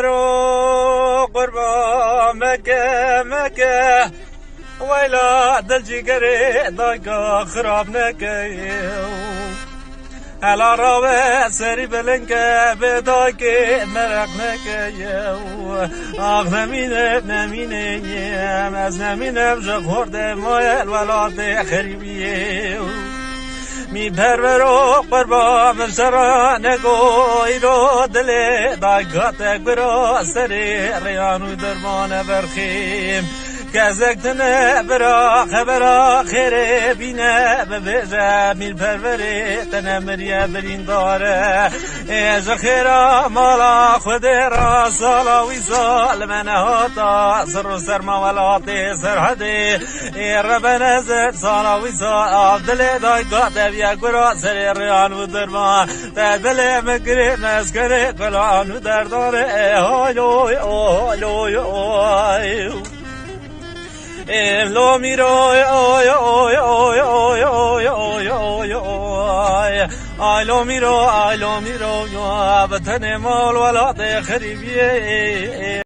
رو قربان مکه ویلا دل جگره دایگا خراب نکیو هلا راوه سری بلنکه به دایگه مرق نکیو آخ نمینم از نمینم جا خورده مایل ولاده خریبیو می پرورو قربان مشترا نگوی رو دل دایگاتک برا سری ریانو درمان برخیم کزکتنه برا خبرا خیره بینه ببیجه میل پروری تنه مریه برین داره ایجا خیره مالا خود را سالا وی سال منه هاتا سر و سرما ولاتی سرحدی رب نزد سالا وی سال دل دایگاته بیا گرا سری ریانو درمان دل مگری نزگری قلانو درداره آیوی آیوی آیوی لو میرو آی آی آی آی آی آی آی آی لو میرو یا بتن مال ولاد خریبیه